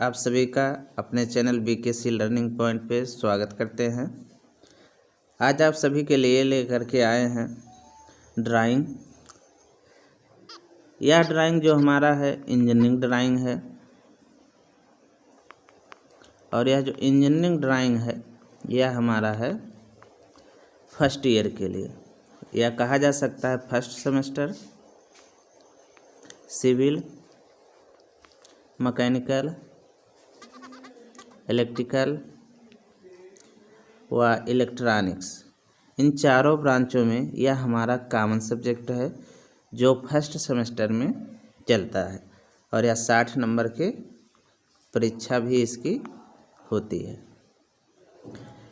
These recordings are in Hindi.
आप सभी का अपने चैनल BKC लर्निंग पॉइंट पे स्वागत करते हैं। आज आप सभी के लिए लेकर के आए हैं ड्राइंग। यह ड्राइंग जो हमारा है इंजीनियरिंग ड्राइंग है और यह जो इंजीनियरिंग ड्राइंग है यह हमारा है फर्स्ट ईयर के लिए। यह कहा जा सकता है first semester civil, mechanical, electrical व इलेक्ट्रॉनिक्स, इन चारों ब्रांचों में यह हमारा कॉमन सब्जेक्ट है जो फर्स्ट सेमेस्टर में चलता है और यह 60 नंबर के परीक्षा भी इसकी होती है।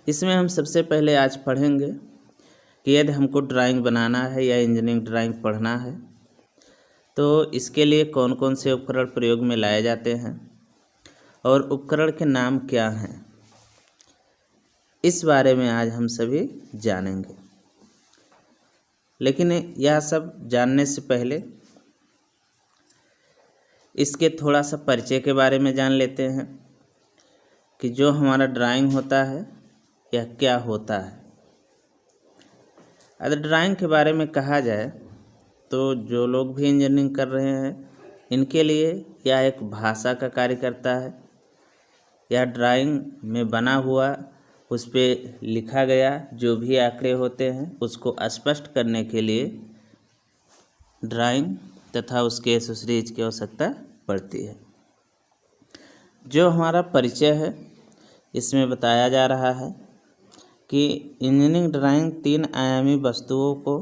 इसमें हम सबसे पहले आज पढ़ेंगे कि यदि हमको ड्राइंग बनाना है या इंजीनियरिंग ड्राइंग पढ़ना है तो इसके लिए कौन कौन से उपकरण प्रयोग में लाए जाते हैं और उपकरण के नाम क्या हैं, इस बारे में आज हम सभी जानेंगे। लेकिन यह सब जानने से पहले इसके थोड़ा सा परिचय के बारे में जान लेते हैं कि जो हमारा ड्राइंग होता है यह क्या होता है। अगर ड्राइंग के बारे में कहा जाए तो जो लोग भी इंजीनियरिंग कर रहे हैं इनके लिए यह एक भाषा का कार्य करता है। यह ड्राइंग में बना हुआ उस पर लिखा गया जो भी आंकड़े होते हैं उसको स्पष्ट करने के लिए ड्राइंग तथा उसके एसेसरीज की आवश्यकता पड़ती है। जो हमारा परिचय है इसमें बताया जा रहा है कि इंजीनियरिंग ड्राइंग 3 आयामी वस्तुओं को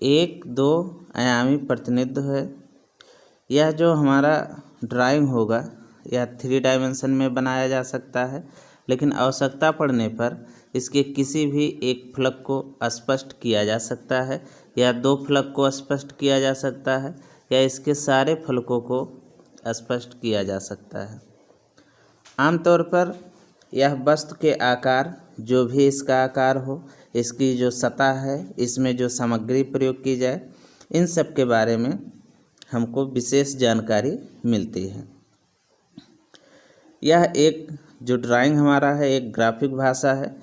1-2 आयामी प्रतिनिधित्व है। यह जो हमारा ड्राइंग होगा यह 3 डायमेंशन में बनाया जा सकता है, लेकिन आवश्यकता पड़ने पर इसके किसी भी एक फलक को स्पष्ट किया जा सकता है या 2 फलक को स्पष्ट किया जा सकता है या इसके सारे फलकों को स्पष्ट किया जा सकता है। आमतौर पर यह वस्तु के आकार, जो भी इसका आकार हो, इसकी जो सतह है, इसमें जो सामग्री प्रयोग की जाए, इन सब के बारे में हमको विशेष जानकारी मिलती है। यह एक जो ड्राइंग हमारा है एक ग्राफिक भाषा है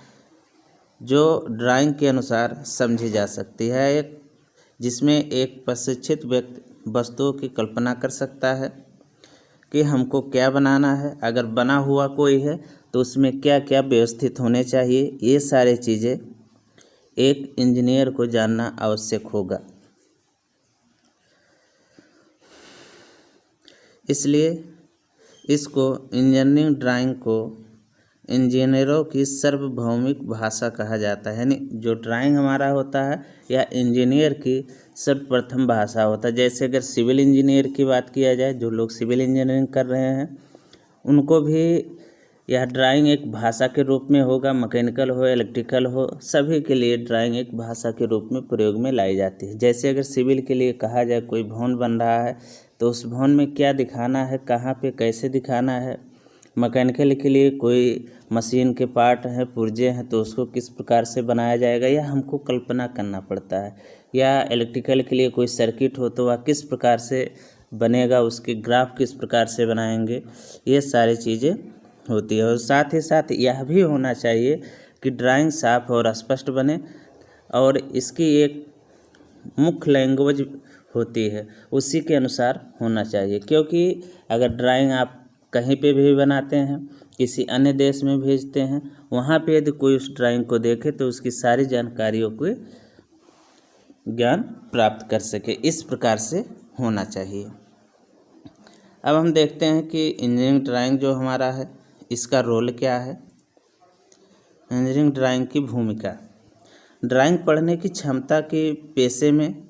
जो ड्राइंग के अनुसार समझी जा सकती है, एक जिसमें एक प्रशिक्षित व्यक्ति वस्तुओं की कल्पना कर सकता है कि हमको क्या बनाना है। अगर बना हुआ कोई है तो उसमें क्या क्या व्यवस्थित होने चाहिए, ये सारी चीज़ें एक इंजीनियर को जानना आवश्यक होगा। इसलिए इसको इंजीनियरिंग ड्राइंग को इंजीनियरों की सार्वभौमिक भाषा कहा जाता है। यानी जो ड्राइंग हमारा होता है यह इंजीनियर की सर्वप्रथम भाषा होता है। जैसे अगर सिविल इंजीनियर की बात किया जाए, जो लोग सिविल इंजीनियरिंग कर रहे हैं उनको भी यह ड्राइंग एक भाषा के रूप में होगा। मैकेनिकल हो, इलेक्ट्रिकल हो, सभी के लिए ड्राइंग एक भाषा के रूप में प्रयोग में लाई जाती है। जैसे अगर सिविल के लिए कहा जाए कोई भवन बन रहा है तो उस भवन में क्या दिखाना है, कहाँ पे कैसे दिखाना है। मैकेनिकल के लिए कोई मशीन के पार्ट हैं, पुर्जे हैं, तो उसको किस प्रकार से बनाया जाएगा यह हमको कल्पना करना पड़ता है। या इलेक्ट्रिकल के लिए कोई सर्किट हो तो वह किस प्रकार से बनेगा, उसके ग्राफ किस प्रकार से बनाएंगे, ये सारी चीज़ें होती है। और साथ ही साथ यह भी होना चाहिए कि ड्राइंग साफ और स्पष्ट बने और इसकी एक मुख्य लैंग्वेज होती है उसी के अनुसार होना चाहिए। क्योंकि अगर ड्राइंग आप कहीं पे भी बनाते हैं, किसी अन्य देश में भेजते हैं, वहाँ पे यदि कोई उस ड्राइंग को देखे तो उसकी सारी जानकारियों को ज्ञान प्राप्त कर सके, इस प्रकार से होना चाहिए। अब हम देखते हैं कि इंजीनियरिंग ड्राइंग जो हमारा है इसका रोल क्या है। इंजीनियरिंग ड्राइंग की भूमिका, ड्राइंग पढ़ने की क्षमता के पेशे में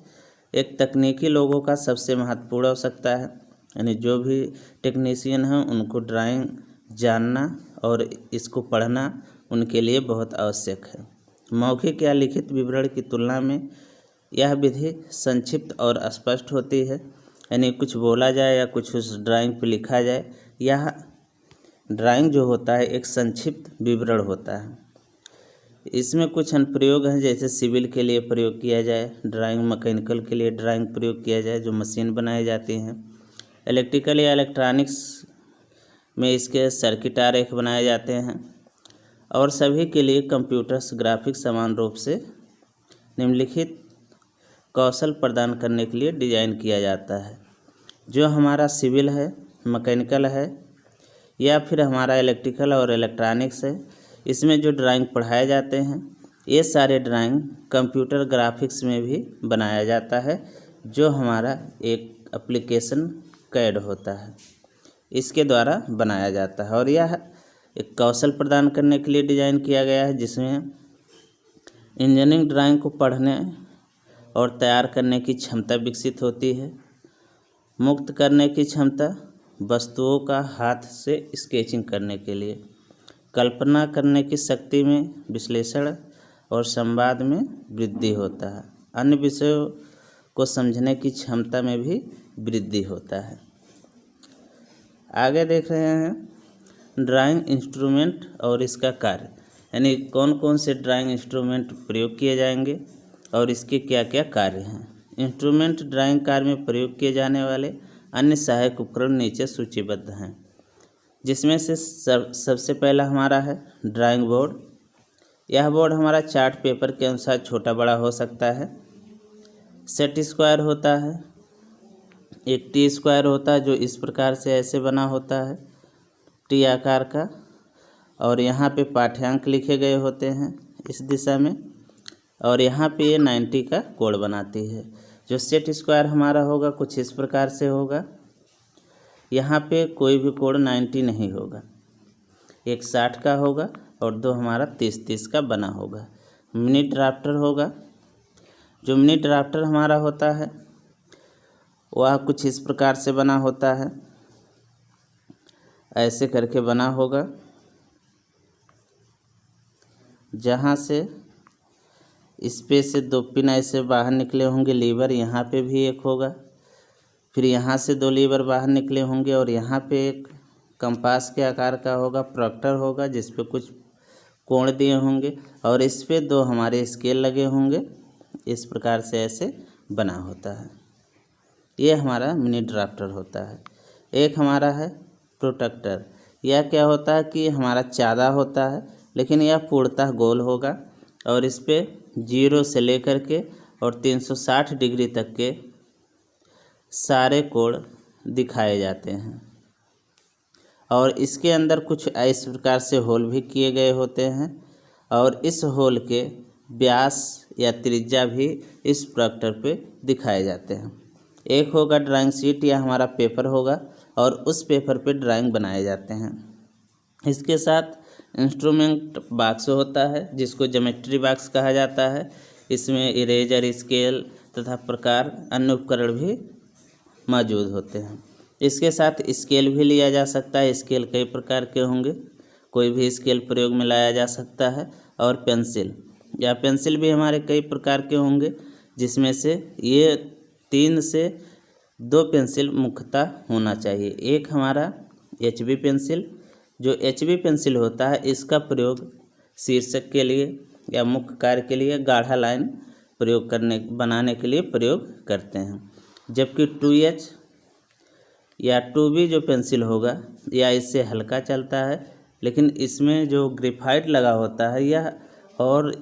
एक तकनीकी लोगों का सबसे महत्वपूर्ण आवश्यकता है। यानी जो भी टेक्नीशियन हैं उनको ड्राइंग जानना और इसको पढ़ना उनके लिए बहुत आवश्यक है। मौखिक या लिखित विवरण की तुलना में यह विधि संक्षिप्त और स्पष्ट होती है। यानी कुछ बोला जाए या कुछ उस ड्राइंग पर लिखा जाए, यह ड्राइंग जो होता है एक संक्षिप्त विवरण होता है। इसमें कुछ अनुप्रयोग हैं, जैसे सिविल के लिए प्रयोग किया जाए ड्राइंग, मैकेनिकल के लिए ड्राइंग प्रयोग किया जाए जो मशीन बनाई जाती हैं, इलेक्ट्रिकल या इलेक्ट्रॉनिक्स में इसके सर्किट आरेख बनाए जाते हैं और सभी के लिए कंप्यूटर्स ग्राफिक्स समान रूप से निम्नलिखित कौशल प्रदान करने के लिए डिज़ाइन किया जाता है। जो हमारा सिविल है, मैकेनिकल है या फिर हमारा इलेक्ट्रिकल और इलेक्ट्रॉनिक्स है, इसमें जो ड्राइंग पढ़ाए जाते हैं ये सारे ड्राइंग कंप्यूटर ग्राफिक्स में भी बनाया जाता है, जो हमारा एक एप्लीकेशन कैड होता है, इसके द्वारा बनाया जाता है। और यह एक कौशल प्रदान करने के लिए डिज़ाइन किया गया है, जिसमें इंजीनियरिंग ड्राइंग को पढ़ने और तैयार करने की क्षमता विकसित होती है, मुक्त करने की क्षमता, वस्तुओं का हाथ से स्केचिंग करने के लिए, कल्पना करने की शक्ति में विश्लेषण और संवाद में वृद्धि होता है, अन्य विषयों को समझने की क्षमता में भी वृद्धि होता है। आगे देख रहे हैं ड्राइंग इंस्ट्रूमेंट और इसका कार्य, यानी कौन कौन से ड्राइंग इंस्ट्रूमेंट प्रयोग किए जाएंगे और इसके क्या क्या कार्य हैं। इंस्ट्रूमेंट ड्राइंग कार्य में प्रयोग किए जाने वाले अन्य सहायक उपकरण नीचे सूचीबद्ध हैं, जिसमें से सबसे पहला हमारा है ड्राइंग बोर्ड। यह बोर्ड हमारा चार्ट पेपर के अनुसार छोटा बड़ा हो सकता है। सेट स्क्वायर होता है, एक टी स्क्वायर होता है जो इस प्रकार से ऐसे बना होता है टी आकार का, और यहाँ पे पाठ्यांक लिखे गए होते हैं इस दिशा में, और यहाँ पे ये 90 का कोण बनाती है। जो सेट स्क्वायर हमारा होगा कुछ इस प्रकार से होगा, यहाँ पे कोई भी कोण 90 नहीं होगा, एक 60 का होगा और दो हमारा 30-30 का बना होगा। मिनी ड्राफ्टर होगा, जो मिनी ड्राफ्टर हमारा होता है वह कुछ इस प्रकार से बना होता है, ऐसे करके बना होगा, जहाँ से इस पे से दो पिन ऐसे बाहर निकले होंगे लीवर, यहाँ पे भी एक होगा, फिर यहाँ से दो लीवर बाहर निकले होंगे और यहाँ पे एक कंपास के आकार का होगा प्रोट्रैक्टर होगा, जिस पे कुछ कोण दिए होंगे, और इस पे दो हमारे स्केल लगे होंगे, इस प्रकार से ऐसे बना होता है। ये हमारा मिनी ड्राफ्टर होता है। एक हमारा है प्रोट्रैक्टर। यह क्या होता है कि हमारा चादा होता है, लेकिन यह पूर्णतः गोल होगा और इस पे 0 से लेकर के और 360 डिग्री तक के सारे कोण दिखाए जाते हैं, और इसके अंदर कुछ इस प्रकार से होल भी किए गए होते हैं, और इस होल के व्यास या त्रिज्या भी इस प्रोट्रैक्टर पे दिखाए जाते हैं। एक होगा ड्राइंग शीट, या हमारा पेपर होगा, और उस पेपर पे ड्राइंग बनाए जाते हैं। इसके साथ इंस्ट्रूमेंट बॉक्स होता है, जिसको ज्योमेट्री बॉक्स कहा जाता है। इसमें इरेजर, स्केल तथा प्रकार अन्य उपकरण भी मौजूद होते हैं। इसके साथ स्केल भी लिया जा सकता है। स्केल कई प्रकार के होंगे, कोई भी स्केल प्रयोग में लाया जा सकता है। और पेंसिल, या पेंसिल भी हमारे कई प्रकार के होंगे, जिसमें से ये 3 से 2 पेंसिल मुख्यतः होना चाहिए। एक हमारा HB पेंसिल, जो HB पेंसिल होता है इसका प्रयोग शीर्षक के लिए या मुख्य कार्य के लिए गाढ़ा लाइन प्रयोग बनाने के लिए प्रयोग करते हैं। जबकि 2H या 2B जो पेंसिल होगा या इससे हल्का चलता है, लेकिन इसमें जो ग्रेफाइट लगा होता है यह और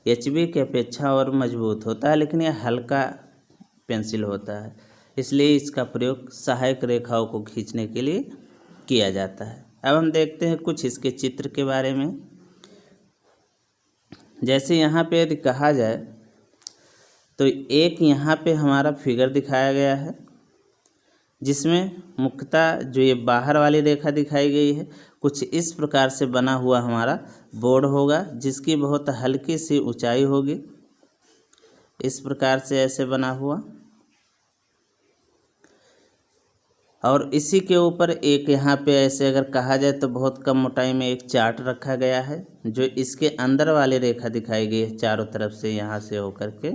HB की अपेक्षा और मजबूत होता है, लेकिन यह हल्का पेंसिल होता है, इसलिए इसका प्रयोग सहायक रेखाओं को खींचने के लिए किया जाता है। अब हम देखते हैं कुछ इसके चित्र के बारे में। जैसे यहाँ पे यदि कहा जाए तो एक यहाँ पे हमारा फिगर दिखाया गया है, जिसमें मुख्यतः जो ये बाहर वाली रेखा दिखाई गई है कुछ इस प्रकार से बना हुआ हमारा बोर्ड होगा, जिसकी बहुत हल्की सी ऊंचाई होगी, इस प्रकार से ऐसे बना हुआ, और इसी के ऊपर एक यहाँ पे ऐसे अगर कहा जाए तो बहुत कम मोटाई में एक चार्ट रखा गया है, जो इसके अंदर वाली रेखा दिखाई गई है चारों तरफ से यहाँ से होकर के,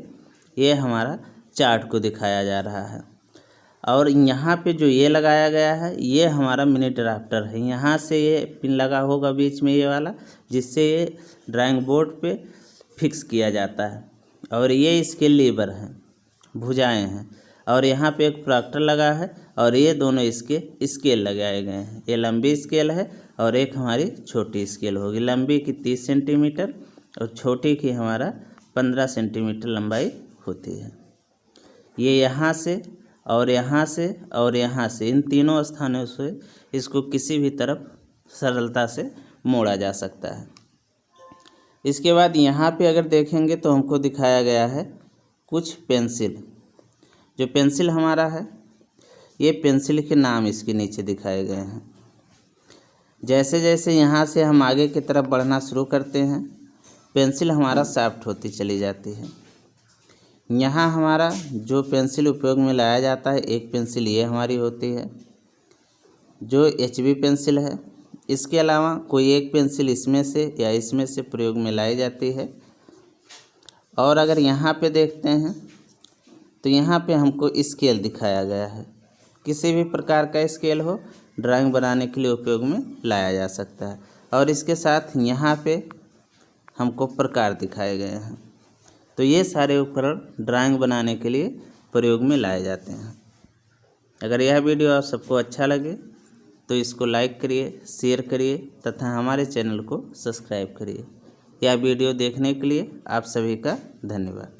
ये हमारा चार्ट को दिखाया जा रहा है। और यहाँ पे जो ये लगाया गया है ये हमारा मिनी ड्राफ्टर है। यहाँ से ये पिन लगा होगा बीच में ये वाला, जिससे ये ड्राइंग बोर्ड पे फिक्स किया जाता है। और ये इसके लीवर हैं, भुजाएं हैं, और यहाँ पे एक प्रोट्रैक्टर लगा है और ये दोनों इसके स्केल लगाए गए हैं। ये लंबी स्केल है और एक हमारी छोटी स्केल होगी। लंबी की 30 सेंटीमीटर और छोटी की हमारा 15 सेंटीमीटर लंबाई होती है। ये यहाँ से और यहाँ से और यहाँ से, इन तीनों स्थानों से इसको किसी भी तरफ सरलता से मोड़ा जा सकता है। इसके बाद यहाँ पे अगर देखेंगे तो हमको दिखाया गया है कुछ पेंसिल। जो पेंसिल हमारा है, ये पेंसिल के नाम इसके नीचे दिखाए गए हैं। जैसे जैसे यहाँ से हम आगे की तरफ बढ़ना शुरू करते हैं, पेंसिल हमारा शार्प होती चली जाती है। यहाँ हमारा जो पेंसिल उपयोग में लाया जाता है, एक पेंसिल ये हमारी होती है जो HB पेंसिल है। इसके अलावा कोई एक पेंसिल इसमें से या इसमें से प्रयोग में लाई जाती है। और अगर यहाँ पे देखते हैं तो यहाँ पे हमको स्केल दिखाया गया है। किसी भी प्रकार का स्केल हो, ड्राइंग बनाने के लिए उपयोग में लाया जा सकता है। और इसके साथ यहाँ पे हमको प्रकार दिखाए गए हैं। तो ये सारे उपकरण ड्राइंग बनाने के लिए प्रयोग में लाए जाते हैं। अगर यह वीडियो आप सबको अच्छा लगे तो इसको लाइक करिए, शेयर करिए तथा हमारे चैनल को सब्सक्राइब करिए। यह वीडियो देखने के लिए आप सभी का धन्यवाद।